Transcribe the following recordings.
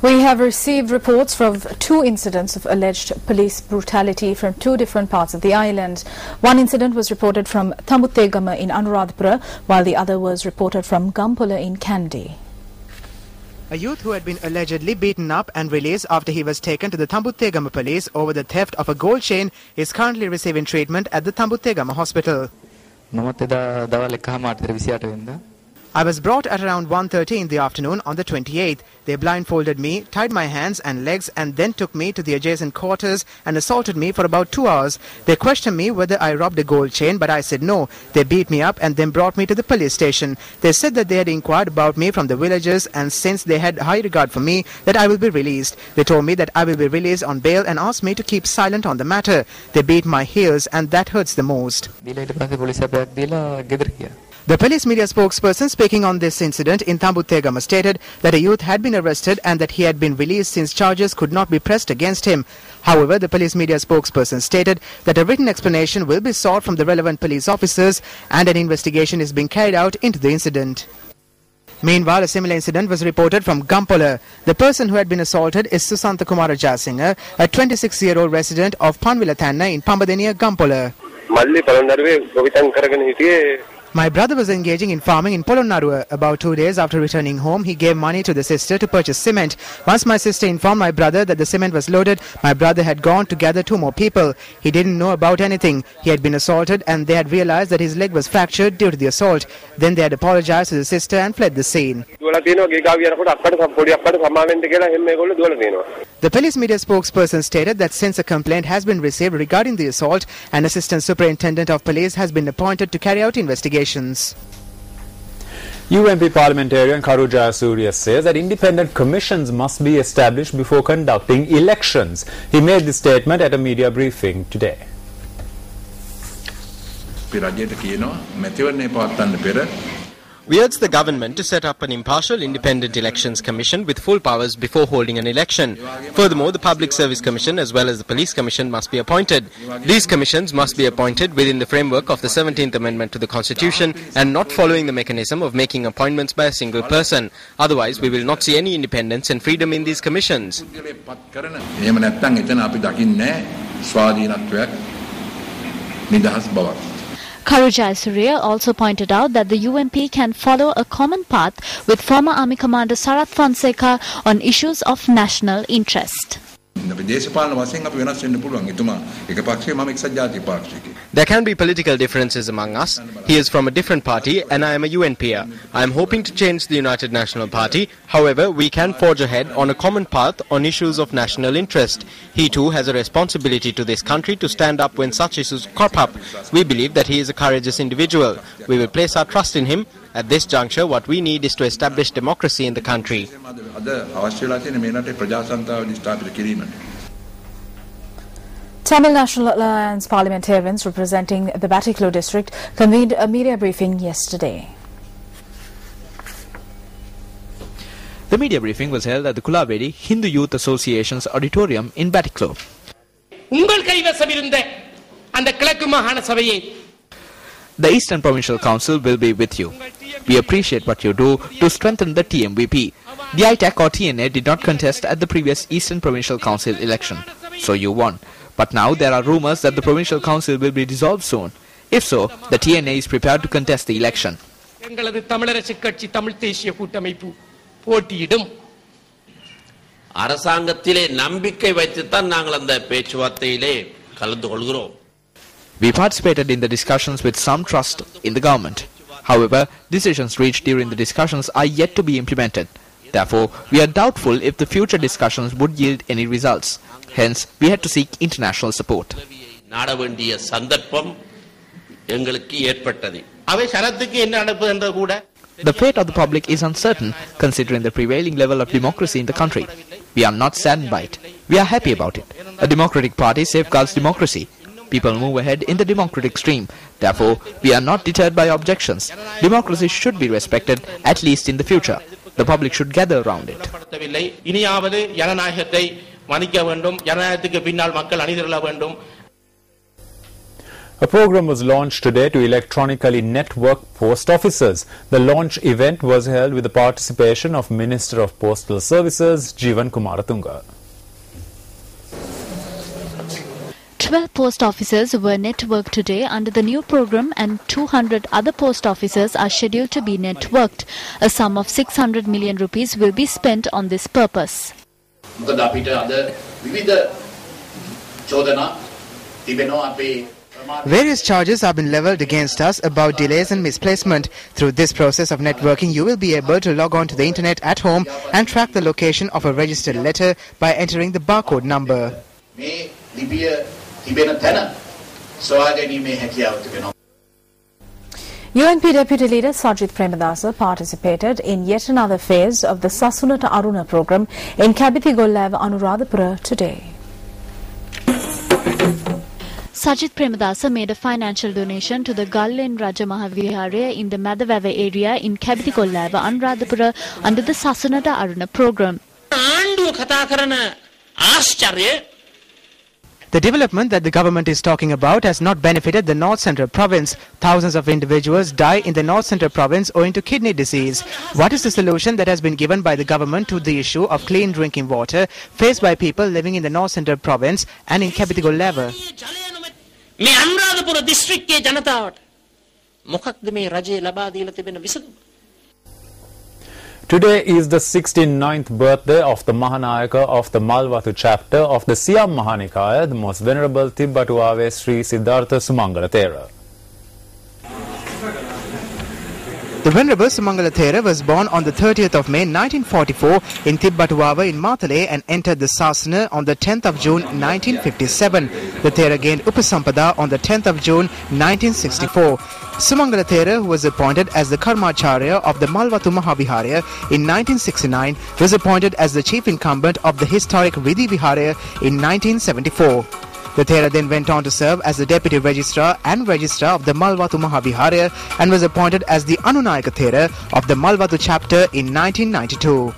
We have received reports from 2 incidents of alleged police brutality from 2 different parts of the island. One incident was reported from Thambuthegama in Anuradhapura, while the other was reported from Gampola in Kandy. A youth who had been allegedly beaten up and released after he was taken to the Thambuthegama police over the theft of a gold chain is currently receiving treatment at the Thambuthegama hospital. I was brought at around 1:30 in the afternoon on the 28th. They blindfolded me, tied my hands and legs and then took me to the adjacent quarters and assaulted me for about 2 hours. They questioned me whether I robbed a gold chain, but I said no. They beat me up and then brought me to the police station. They said that they had inquired about me from the villagers, and since they had high regard for me, that I will be released. They told me that I will be released on bail and asked me to keep silent on the matter. They beat my heels and that hurts the most. The police media spokesperson speaking on this incident in Thambuthegama stated that a youth had been arrested and that he had been released since charges could not be pressed against him. However, the police media spokesperson stated that a written explanation will be sought from the relevant police officers and an investigation is being carried out into the incident. Meanwhile, a similar incident was reported from Gampola. The person who had been assaulted is Susantha Kumara Jasinger, a 26-year-old resident of Panvilathanna in Pambadeniya, Gampola. My brother was engaging in farming in Polonnaruwa. About 2 days after returning home, he gave money to the sister to purchase cement. Once my sister informed my brother that the cement was loaded, my brother had gone to gather 2 more people. He didn't know about anything. He had been assaulted and they had realized that his leg was fractured due to the assault. Then they had apologized to the sister and fled the scene. The police media spokesperson stated that since a complaint has been received regarding the assault, an assistant superintendent of police has been appointed to carry out investigations. UMP parliamentarian Karu Jayasuriya says that independent commissions must be established before conducting elections. He made this statement at a media briefing today. We urge the government to set up an impartial independent elections commission with full powers before holding an election. Furthermore, the Public Service Commission as well as the Police Commission must be appointed. These commissions must be appointed within the framework of the 17th Amendment to the Constitution and not following the mechanism of making appointments by a single person. Otherwise, we will not see any independence and freedom in these commissions. Karu Jayasuriya also pointed out that the UMP can follow a common path with former Army Commander Sarath Fonseka on issues of national interest. There can be political differences among us. He is from a different party and I am a UNPer. I am hoping to change the United National Party. However, we can forge ahead on a common path on issues of national interest. He too has a responsibility to this country to stand up when such issues crop up. We believe that he is a courageous individual. We will place our trust in him. At this juncture, what we need is to establish democracy in the country. Tamil National Alliance parliamentarians representing the Batticaloa district convened a media briefing yesterday. The media briefing was held at the Kulavedi Hindu Youth Association's auditorium in Batticaloa. The Eastern Provincial Council will be with you. We appreciate what you do to strengthen the TMVP. The ITAC or TNA did not contest at the previous Eastern Provincial Council election, so you won. But now there are rumours that the Provincial Council will be dissolved soon. If so, the TNA is prepared to contest the election. We participated in the discussions with some trust in the government. However, decisions reached during the discussions are yet to be implemented. Therefore, we are doubtful if the future discussions would yield any results. Hence, we had to seek international support. The fate of the public is uncertain considering the prevailing level of democracy in the country. We are not saddened by it. We are happy about it. A democratic party safeguards democracy. People move ahead in the democratic stream. Therefore, we are not deterred by objections. Democracy should be respected, at least in the future. The public should gather around it. A program was launched today to electronically network post offices. The launch event was held with the participation of Minister of Postal Services, Jeevan Kumaratunga. 12 post offices were networked today under the new program, and 200 other post offices are scheduled to be networked. A sum of 600 million rupees will be spent on this purpose. Various charges have been leveled against us about delays and misplacement. Through this process of networking, you will be able to log on to the internet at home and track the location of a registered letter by entering the barcode number. UNP Deputy Leader Sajith Premadasa participated in yet another phase of the Sasunata Aruna program in Kabithigollawa, Anuradhapura today. Sajith Premadasa made a financial donation to the Gallen Raja Mahaviharaya in the Madavava area in Kabithigollawa, Anuradhapura under the Sasunata Aruna program. The development that the government is talking about has not benefited the North Central province. Thousands of individuals die in the North Central province owing to kidney disease. What is the solution that has been given by the government to the issue of clean drinking water faced by people living in the North Central province and in Kabithigollawa? මේ අනුරාධපුර දිස්ත්‍රික්කයේ ජනතාවට මොකක්ද මේ රජය ලබා දීලා තිබෙන විසඳුම? Today is the 69th birthday of the Mahanayaka of the Malwathu chapter of the Siam Mahanikaya, the most venerable Tibbatuave Sri Siddhartha Sumangala Thera. The Venerable Sumangala Thera was born on the 30th of May 1944 in Tibbatuava in Matale and entered the Sasana on the 10th of June 1957. The Thera gained Upasampada on the 10th of June 1964. Sumangala Thera, who was appointed as the Karmacharya of the Malwathu Mahaviharaya in 1969, was appointed as the chief incumbent of the historic Vidhi Viharaya in 1974. The Thera then went on to serve as the Deputy Registrar and Registrar of the Malwathu Mahaviharaya and was appointed as the Anunayaka Thera of the Malwathu chapter in 1992.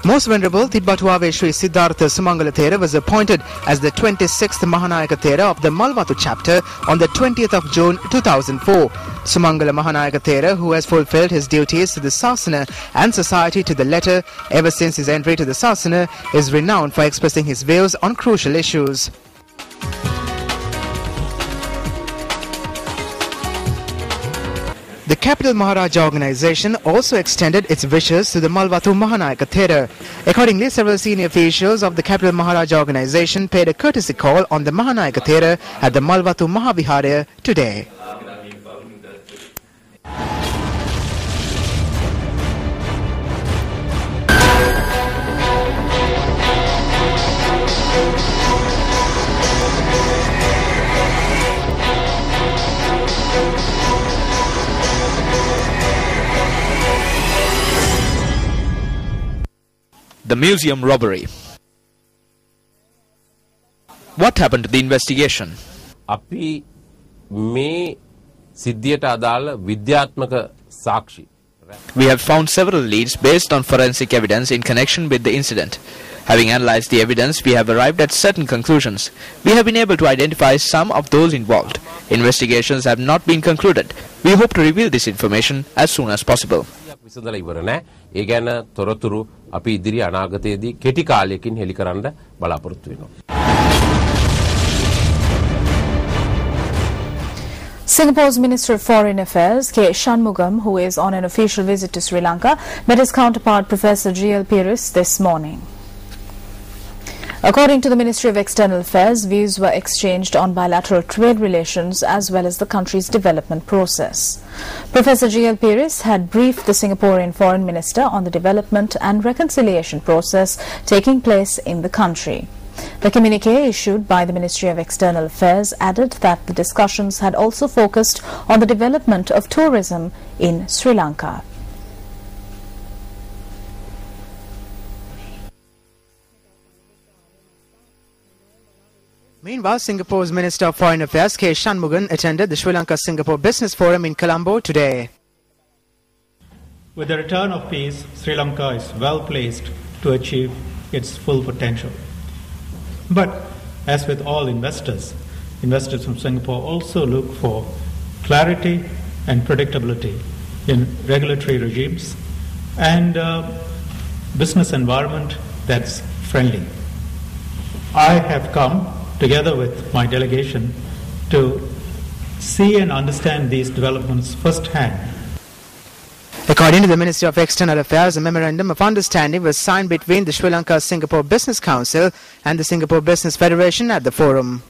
Most Venerable Tibbatuave Sri Siddhartha Sumangala Thera was appointed as the 26th Mahanayaka Thera of the Malwathu chapter on the 20th of June 2004. Sumangala Mahanayaka Thera, who has fulfilled his duties to the Sasana and society to the letter ever since his entry to the Sasana, is renowned for expressing his views on crucial issues. The Capital Maharaja organization also extended its wishes to the Malwathu Mahanayaka Thera. Accordingly, several senior officials of the Capital Maharaja organization paid a courtesy call on the Mahanayaka Thera at the Malwathu Mahaviharaya today. The museum robbery. What happened to the investigation? අපි මේ සිද්ධියට අදාළ විද්‍යාත්මක සාක්ෂි. We have found several leads based on forensic evidence in connection with the incident. Having analyzed the evidence, we have arrived at certain conclusions. We have been able to identify some of those involved. Investigations have not been concluded. We hope to reveal this information as soon as possible. විසඳලා ඉවර නැහැ. ඒ ගැන තොරතුරු අපි ඉදිරි අනාගතයේදී කෙටි කාලයකින් හෙළි කරන්න බලාපොරොත්තු වෙනවා. Singapore's Minister of Foreign Affairs, K. Shanmugam, who is on an official visit to Sri Lanka, met his counterpart Professor G.L. Peiris this morning. According to the Ministry of External Affairs, views were exchanged on bilateral trade relations as well as the country's development process. Professor G.L. Peiris had briefed the Singaporean Foreign Minister on the development and reconciliation process taking place in the country. The communiqué issued by the Ministry of External Affairs added that the discussions had also focused on the development of tourism in Sri Lanka. Meanwhile, Singapore's Minister of Foreign Affairs, K. Shanmugam, attended the Sri Lanka-Singapore Business Forum in Colombo today. With the return of peace, Sri Lanka is well placed to achieve its full potential. But, as with all investors, investors from Singapore also look for clarity and predictability in regulatory regimes and business environment that's friendly. I have come together with my delegation to see and understand these developments firsthand. According to the Ministry of External Affairs, a memorandum of understanding was signed between the Sri Lanka-Singapore Business Council and the Singapore Business Federation at the forum.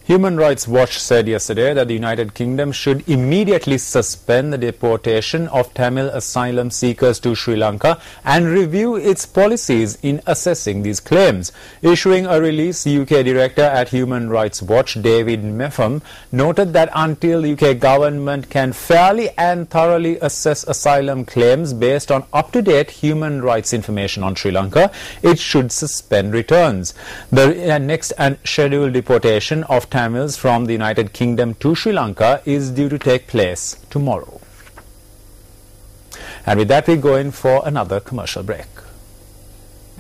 Human Rights Watch said yesterday that the United Kingdom should immediately suspend the deportation of Tamil asylum seekers to Sri Lanka and review its policies in assessing these claims. Issuing a release, UK Director at Human Rights Watch, David Meffam, noted that until the UK government can fairly and thoroughly assess asylum claims based on up-to-date human rights information on Sri Lanka, it should suspend returns. The next and scheduled deportation of Tamils from the United Kingdom to Sri Lanka is due to take place tomorrow. And with that, we go in for another commercial break.